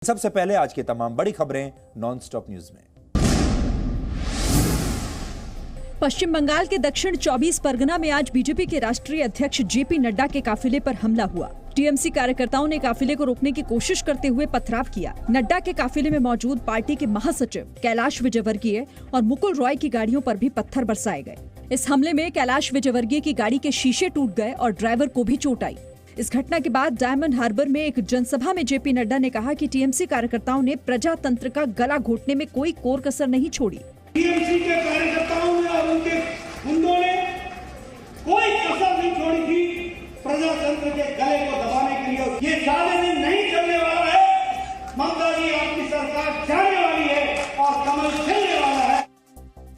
सबसे पहले आज की तमाम बड़ी खबरें नॉन स्टॉप न्यूज में। पश्चिम बंगाल के दक्षिण 24 परगना में आज बीजेपी के राष्ट्रीय अध्यक्ष जेपी नड्डा के काफिले पर हमला हुआ। टीएमसी कार्यकर्ताओं ने काफिले को रोकने की कोशिश करते हुए पथराव किया। नड्डा के काफिले में मौजूद पार्टी के महासचिव कैलाश विजयवर्गीय और मुकुल रॉय की गाड़ियों पर भी पत्थर बरसाए गए। इस हमले में कैलाश विजयवर्गीय की गाड़ी के शीशे टूट गए और ड्राइवर को भी चोट आई। इस घटना के बाद डायमंड हार्बर में एक जनसभा में जेपी नड्डा ने कहा कि टीएमसी कार्यकर्ताओं ने प्रजातंत्र का गला घोटने में कोई कोर कसर नहीं छोड़ी। टीएमसी के कार्यकर्ताओं ने और उनके गुंडों ने कोई कसर नहीं छोड़ी थी प्रजातंत्र के गले को दबाने के लिए। ये ज्यादा दिन नहीं चलने वाला है। ममता जी आपकी सरकार जाने वाली है और कमल खिलने वाला है।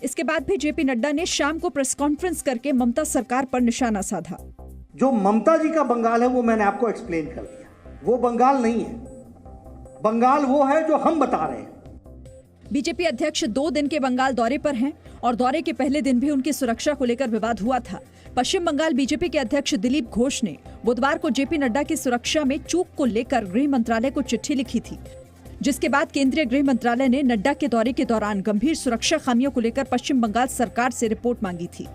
इसके बाद भी जेपी नड्डा ने शाम को प्रेस कॉन्फ्रेंस करके ममता सरकार पर निशाना साधा। जो ममता जी का बंगाल है वो मैंने आपको एक्सप्लेन कर दिया, वो बंगाल नहीं है। बंगाल वो है जो हम बता रहे हैं। बीजेपी अध्यक्ष 2 दिन के बंगाल दौरे पर हैं और दौरे के पहले दिन भी उनकी सुरक्षा को लेकर विवाद हुआ था। पश्चिम बंगाल बीजेपी के अध्यक्ष दिलीप घोष ने बुधवार को जेपी नड्डा की सुरक्षा में चूक को लेकर गृह मंत्रालय को चिट्ठी लिखी थी, जिसके बाद केंद्रीय गृह मंत्रालय ने नड्डा के दौरे के दौरान गंभीर सुरक्षा खामियों को लेकर पश्चिम बंगाल सरकार से रिपोर्ट मांगी थी।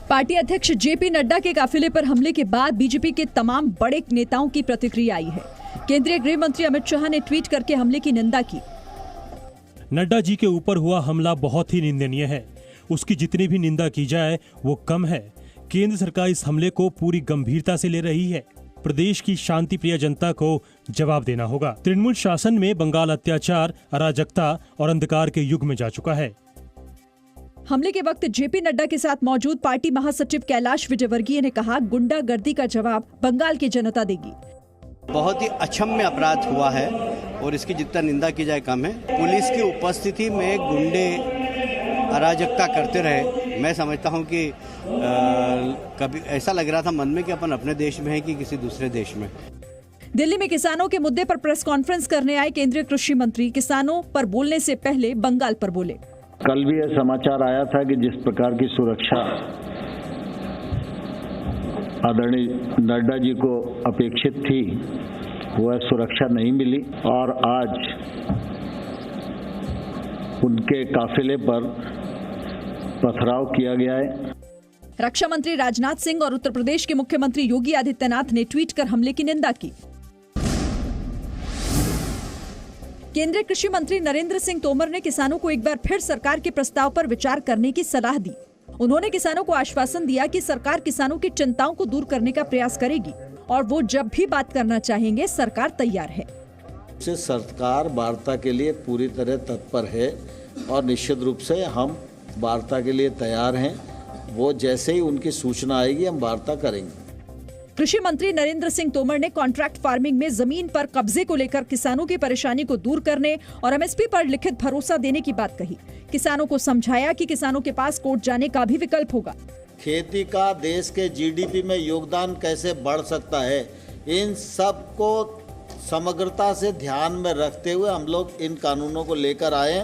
पार्टी अध्यक्ष जेपी नड्डा के काफिले पर हमले के बाद बीजेपी के तमाम बड़े नेताओं की प्रतिक्रिया आई है। केंद्रीय गृह मंत्री अमित शाह ने ट्वीट करके हमले की निंदा की। नड्डा जी के ऊपर हुआ हमला बहुत ही निंदनीय है। उसकी जितनी भी निंदा की जाए वो कम है। केंद्र सरकार इस हमले को पूरी गंभीरता से ले रही है। प्रदेश की शांति प्रिय जनता को जवाब देना होगा। तृणमूल शासन में बंगाल अत्याचार, अराजकता और अंधकार के युग में जा चुका है। हमले के वक्त जेपी नड्डा के साथ मौजूद पार्टी महासचिव कैलाश विजयवर्गीय ने कहा, गुंडागर्दी का जवाब बंगाल की जनता देगी। बहुत ही अक्षम्य अपराध हुआ है और इसकी जितना निंदा की जाए कम है। पुलिस की उपस्थिति में गुंडे अराजकता करते रहे। मैं समझता हूं कि कभी ऐसा लग रहा था मन में कि अपन अपने देश में है कि किसी दूसरे देश में। दिल्ली में किसानों के मुद्दे पर प्रेस कॉन्फ्रेंस करने आए केंद्रीय कृषि मंत्री किसानों पर बोलने से पहले बंगाल पर बोले। कल भी यह समाचार आया था कि जिस प्रकार की सुरक्षा आदरणीय नड्डा जी को अपेक्षित थी वह सुरक्षा नहीं मिली और आज उनके काफिले पर पथराव किया गया है। रक्षा मंत्री राजनाथ सिंह और उत्तर प्रदेश के मुख्यमंत्री योगी आदित्यनाथ ने ट्वीट कर हमले की निंदा की। केंद्रीय कृषि मंत्री नरेंद्र सिंह तोमर ने किसानों को एक बार फिर सरकार के प्रस्ताव पर विचार करने की सलाह दी। उन्होंने किसानों को आश्वासन दिया कि सरकार किसानों की चिंताओं को दूर करने का प्रयास करेगी और वो जब भी बात करना चाहेंगे सरकार तैयार है। सरकार वार्ता के लिए पूरी तरह तत्पर है और निश्चित रूप से हम वार्ता के लिए तैयार हैं। वो जैसे ही उनकी सूचना आएगी हम वार्ता करेंगे। कृषि मंत्री नरेंद्र सिंह तोमर ने कॉन्ट्रैक्ट फार्मिंग में जमीन पर कब्जे को लेकर किसानों की परेशानी को दूर करने और एमएसपी पर लिखित भरोसा देने की बात कही। किसानों को समझाया कि किसानों के पास कोर्ट जाने का भी विकल्प होगा। खेती का देश के जीडीपी में योगदान कैसे बढ़ सकता है, इन सब को समग्रता से ध्यान में रखते हुए हम लोग इन कानूनों को लेकर आए।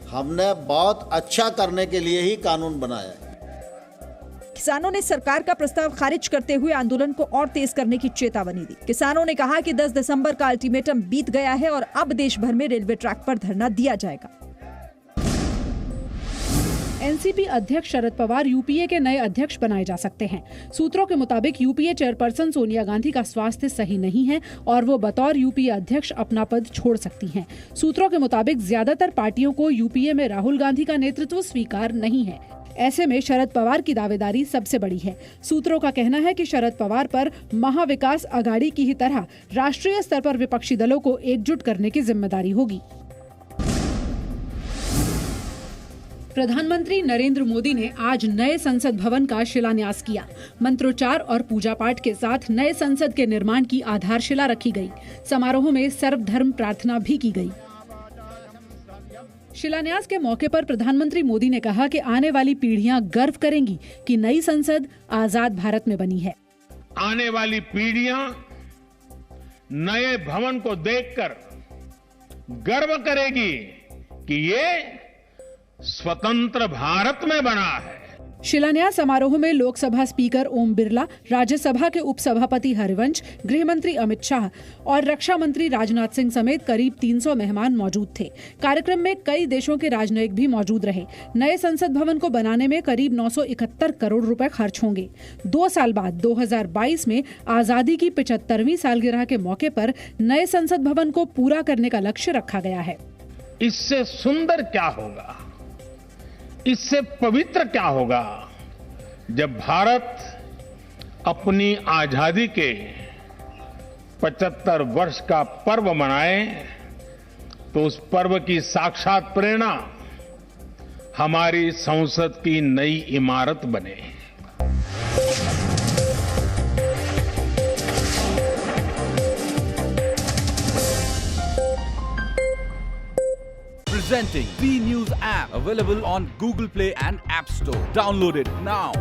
हमने बहुत अच्छा करने के लिए ही कानून बनाया है। किसानों ने सरकार का प्रस्ताव खारिज करते हुए आंदोलन को और तेज करने की चेतावनी दी। किसानों ने कहा कि 10 दिसंबर का अल्टीमेटम बीत गया है और अब देश भर में रेलवे ट्रैक पर धरना दिया जाएगा। एनसीपी अध्यक्ष शरद पवार यूपीए के नए अध्यक्ष बनाए जा सकते हैं। सूत्रों के मुताबिक यूपीए चेयरपर्सन सोनिया गांधी का स्वास्थ्य सही नहीं है और वो बतौर यूपीए अध्यक्ष अपना पद छोड़ सकती हैं। सूत्रों के मुताबिक ज्यादातर पार्टियों को यूपीए में राहुल गांधी का नेतृत्व स्वीकार नहीं है। ऐसे में शरद पवार की दावेदारी सबसे बड़ी है। सूत्रों का कहना है कि शरद पवार पर महाविकास अघाड़ी की ही तरह राष्ट्रीय स्तर पर विपक्षी दलों को एकजुट करने की जिम्मेदारी होगी। प्रधानमंत्री नरेंद्र मोदी ने आज नए संसद भवन का शिलान्यास किया। मंत्रोच्चार और पूजा पाठ के साथ नए संसद के निर्माण की आधारशिला रखी गई। समारोह में सर्वधर्म प्रार्थना भी की गई। शिलान्यास के मौके पर प्रधानमंत्री मोदी ने कहा कि आने वाली पीढ़ियां गर्व करेंगी कि नई संसद आजाद भारत में बनी है। आने वाली पीढ़ियां नए भवन को देखकर गर्व करेगी कि ये स्वतंत्र भारत में बना है। शिलान्यास समारोह में लोकसभा स्पीकर ओम बिरला, राज्यसभा के उपसभापति हरिवंश, गृह मंत्री अमित शाह और रक्षा मंत्री राजनाथ सिंह समेत करीब 300 मेहमान मौजूद थे। कार्यक्रम में कई देशों के राजनयिक भी मौजूद रहे। नए संसद भवन को बनाने में करीब 971 करोड़ रुपए खर्च होंगे। 2 साल बाद 2022 में आजादी की 75वीं सालगिरह के मौके पर नए संसद भवन को पूरा करने का लक्ष्य रखा गया है। इससे सुंदर क्या होगा, इससे पवित्र क्या होगा जब भारत अपनी आजादी के 75 वर्ष का पर्व मनाए, तो उस पर्व की साक्षात प्रेरणा हमारी संसद की नई इमारत बने। Presenting B News app, available on Google Play and App Store. Download it now.